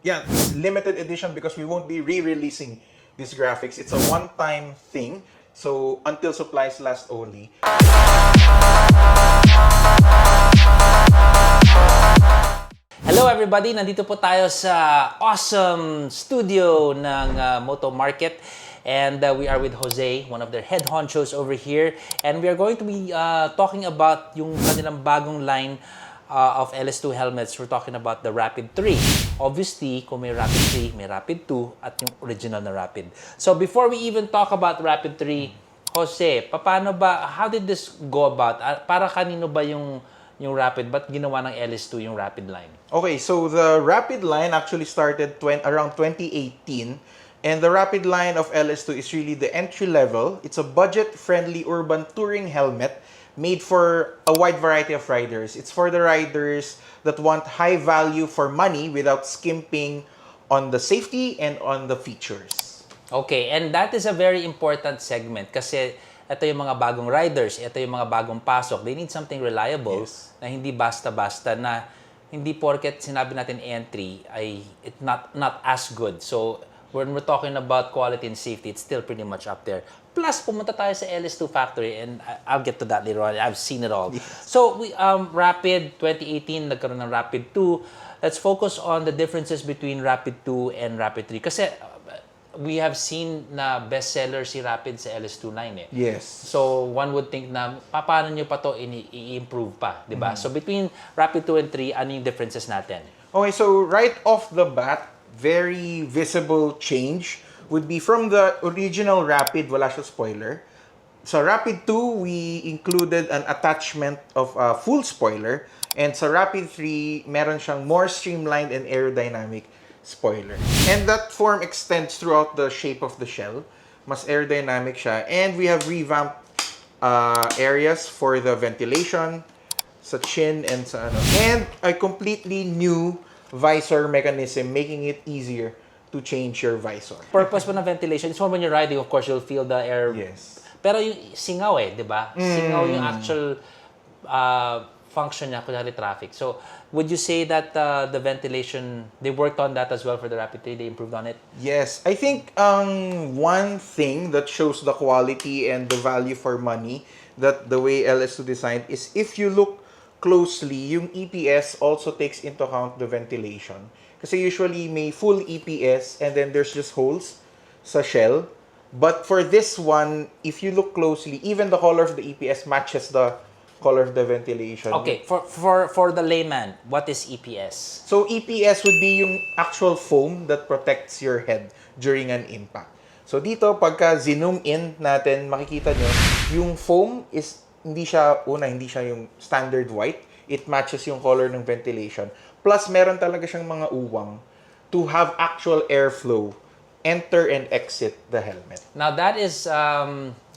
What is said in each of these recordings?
Yeah, it's limited edition because we won't be re-releasing these graphics. It's a one-time thing. So, until supplies last only. Hello everybody! Nandito po tayo sa awesome studio ng Moto Market. And we are with Jose, one of their head honchos over here. And we are going to be talking about yung kanilang bagong line of LS2 helmets. We're talking about the Rapid 3. Obviously, kung may Rapid 3, may Rapid 2 at yung original na Rapid. So before we even talk about Rapid 3, Jose, paano ba, how did this go about? Para kanino ba yung Rapid? Ba't ginawa ng LS2 yung Rapid line? Okay, so the Rapid line actually started around 2018. And the Rapid line of LS2 is really the entry level. It's a budget-friendly urban touring helmet made for a wide variety of riders. It's for the riders that want high value for money without skimping on the safety and on the features. Okay, and that is a very important segment kasi ito yung mga bagong riders, ito yung mga bagong pasok. They need something reliable na hindi basta-basta, na hindi porket sinabi natin entry ay it's not as good. So when we're talking about quality and safety, it's still pretty much up there. Plus, pumunta tayo sa LS2 factory and I'll get to that later on. I've seen it all. Yes. So, we Rapid 2018, nagkaroon ng Rapid 2. Let's focus on the differences between Rapid 2 and Rapid 3. Kasi we have seen na bestseller si Rapid sa LS2 line eh. Yes. So, one would think na, paano nyo pa to i-improve pa, di ba? So, between Rapid 2 and 3, ano yung differences natin? Okay, so right off the bat, very visible change would be from the original Rapid, wala siya spoiler. Sa Rapid 2, we included an attachment of a full spoiler. And sa Rapid 3, meron siyang more streamlined and aerodynamic spoiler. And that form extends throughout the shape of the shell. Mas aerodynamic siya. And we have revamped areas for the ventilation, sa chin and sa ano. And a completely new visor mechanism, making it easier to change your visor. Purpose po ng ventilation is when you're riding, of course, you'll feel the air. Yes. Pero yung singaw di ba? Singaw yung actual function niya, kunyari traffic. So, would you say that the ventilation, they worked on that as well for the Rapid 3? They improved on it? Yes. I think one thing that shows the quality and the value for money that the way LS2 designed is if you look closely, yung EPS also takes into account the ventilation. Kasi usually may full EPS and then there's just holes sa shell. But for this one, if you look closely, even the color of the EPS matches the color of the ventilation. Okay, for the layman, what is EPS? So EPS would be yung actual foam that protects your head during an impact. So dito, pagka zoom in natin, makikita nyo, yung foam is hindi siya yung standard white. It matches yung color ng ventilation. Plus, meron talaga siyang mga uwang to have actual airflow enter and exit the helmet. Now, that is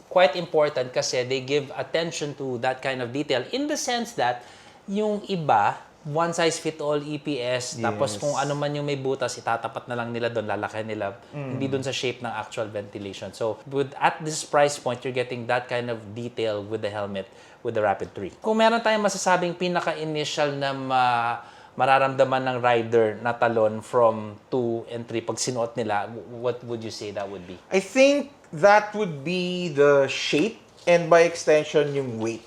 quite important kasi they give attention to that kind of detail in the sense that yung iba, one size fit all EPS, tapos kung ano man yung may butas, itatapat na lang nila doon, lalaki nila, hindi doon sa shape ng actual ventilation. So, at this price point, you're getting that kind of detail with the helmet, with the Rapid 3. Kung meron tayong masasabing pinaka-initial na mararamdaman ng rider na talon from 2 and 3 pag sinuot nila, what would you say that would be? I think that would be the shape and by extension yung weight.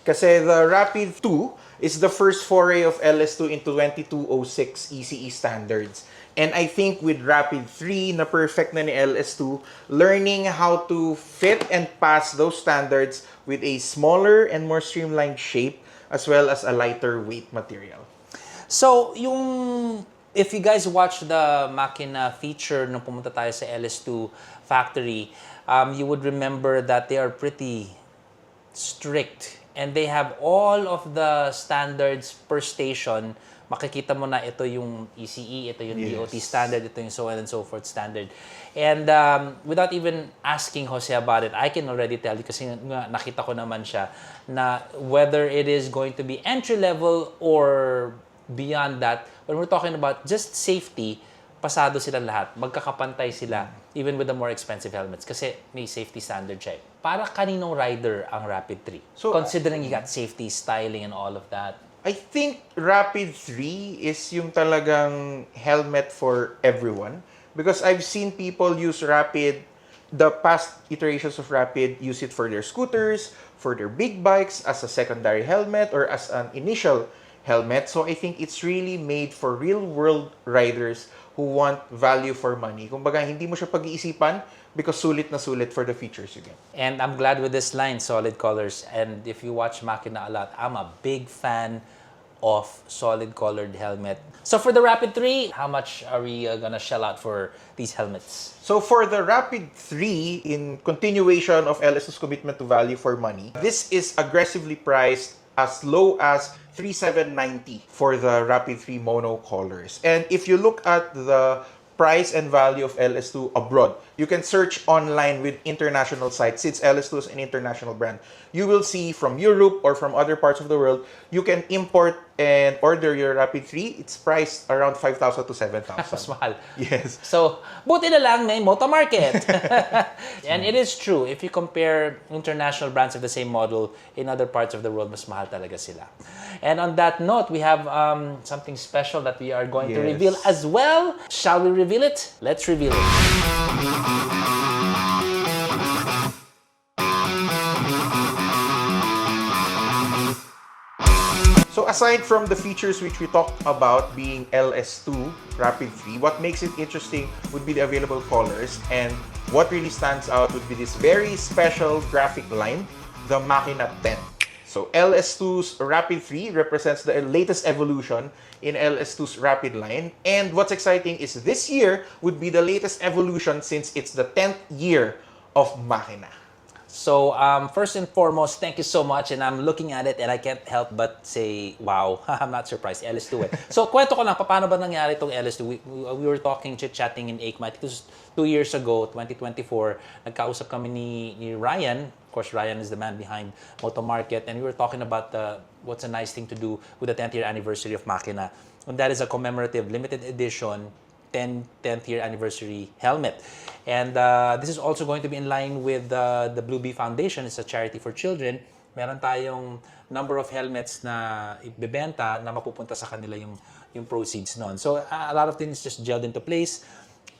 Kasi the Rapid 2 is the first foray of LS2 into 2206 ECE standards. And I think with Rapid 3, na perfect na ni LS2, learning how to fit and pass those standards with a smaller and more streamlined shape as well as a lighter weight material. So, if you guys watch the Makina feature nung pumunta tayo sa LS2 factory, you would remember that they are pretty strict and they have all of the standards per station. Makikita mo na ito yung ECE, ito yung DOT standard, ito yung so on and so forth standard. And without even asking Jose about it, I can already tell you kasi nakita ko naman siya na whether it is going to be entry level or beyond that, when we're talking about just safety, pasado sila lahat, magkakapantay sila, even with the more expensive helmets kasi may safety standard siya. Para kaninong rider ang Rapid 3? So, considering you got safety, styling, and all of that. I think Rapid 3 is yung talagang helmet for everyone. Because I've seen people use Rapid, the past iterations of Rapid, use it for their scooters, for their big bikes, as a secondary helmet, or as an initial helmet. So I think it's really made for real-world riders who want value for money. Kumbaga, hindi mo siya pag-iisipan because sulit na sulit for the features you get. And I'm glad with this line, solid colors. And if you watch Makina a lot, I'm a big fan of solid colored helmet. So for the Rapid 3, how much are we gonna shell out for these helmets? So for the Rapid 3, in continuation of LS2's commitment to value for money, this is aggressively priced as low as 3,790 for the Rapid 3 mono colors. And if you look at the price and value of LS2 abroad, you can search online with international sites. Since LS2 is an international brand, you will see from Europe or from other parts of the world, you can import and order your Rapid 3. It's priced around 5,000 to 7,000. Mas mahal. Yes. So, buti na lang may Moto Market. And it is true, if you compare international brands of the same model in other parts of the world, mas mahal talaga sila. And on that note, we have something special that we are going to Yes. reveal as well. Shall we reveal it? Let's reveal it. So aside from the features which we talked about being LS2 Rapid 3, what makes it interesting would be the available colors, and what really stands out would be this very special graphic line, the Makina 10. So LS2's Rapid 3 represents the latest evolution in LS2's Rapid line, and what's exciting is this year would be the latest evolution since it's the 10th year of Makina. So, first and foremost, thank you so much. And I'm looking at it and I can't help but say, wow, I'm not surprised. LS2 eh. So, kwento ko lang, paano ba nangyari itong LS2? We were talking, chit-chatting in EICMA. It was 2 years ago, 2024. Nagkausap kami ni Ryan. Of course, Ryan is the man behind Moto Market. And we were talking about what's a nice thing to do with the 10th year anniversary of Makina. And that is a commemorative limited edition 10th year anniversary helmet. And this is also going to be in line with the Blue Bee Foundation. It's a charity for children. Meron tayong number of helmets na ibebenta na mapupunta sa kanila yung proceeds noon. So a lot of things just gelled into place.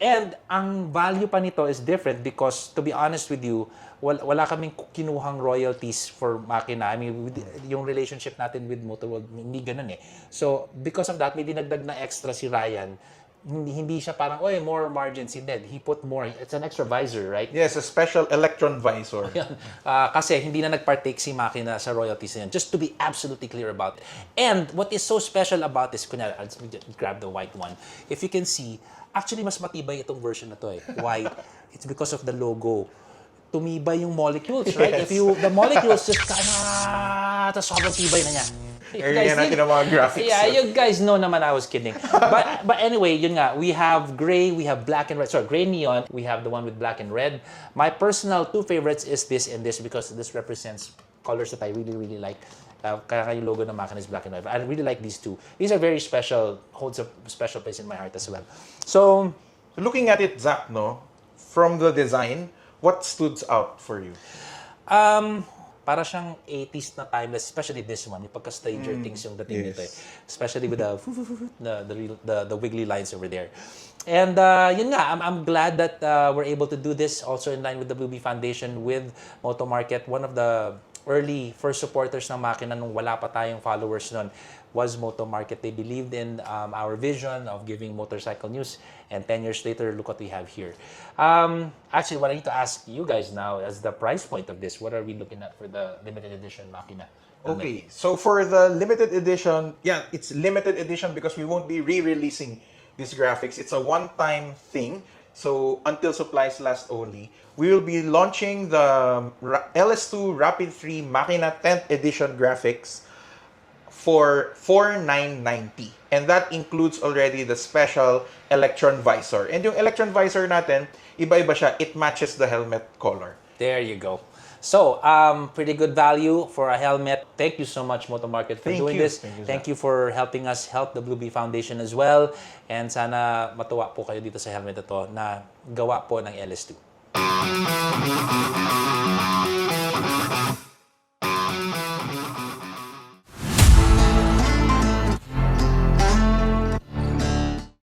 And ang value pa nito is different because, to be honest with you, wala kaming kinuhang royalties for Makina. I mean, yung relationship natin with Motorworld, hindi ganun eh. So, because of that, may dinagdag na extra si Ryan. Hindi siya parang, oy, more margins. He put more. It's an extra visor, right? Yes, a special electron visor. Kasi hindi na nagpartake si Makina sa royalties na yan. Just to be absolutely clear about it. And what is so special about this, kunyari, I'll just grab the white one. If you can see, actually mas matibay itong version na to eh. Why? It's because of the logo. Tumibay yung molecules, right? Yes. The molecules just tapos sobrang tibay na niya. Area natin ang mga graphics. Yeah, you guys know naman I was kidding. But anyway, yun nga, we have gray, we have black and red. Sorry, gray neon. We have the one with black and red. My personal two favorites is this and this because this represents colors that I really, really like. Kaya yung logo ng Makina is black and red. I really like these two. These are very special, holds a special place in my heart as well. So, looking at it, Zach, no, from the design, what stood out for you? para siyang 80s na timeless, especially this one, yung pagka-Stranger Things yung dating nito eh. Especially with the wiggly lines over there. And yun nga, I'm glad that we're able to do this also in line with the Blue Bee Foundation with Moto Market. One of the early first supporters ng Makina nung wala pa tayong followers nun was Moto Market. They believed in our vision of giving motorcycle news, and 10 years later, look what we have here. Actually, what I need to ask you guys now is the price point of this. What are we looking at for the limited edition Makina? Okay, so for the limited edition, yeah, it's limited edition because we won't be re-releasing these graphics. It's a one-time thing. So until supplies last only, we will be launching the LS2 Rapid 3 Makina 10th edition graphics for 4,990. And that includes already the special Electron visor. And yung Electron visor natin, iba-iba siya. It matches the helmet color. There you go. So, pretty good value for a helmet. Thank you so much, Moto Market, for doing this. Thank you for helping us help the Blue Bee Foundation as well. And sana matuwa po kayo dito sa helmet ito na gawa po ng LS2.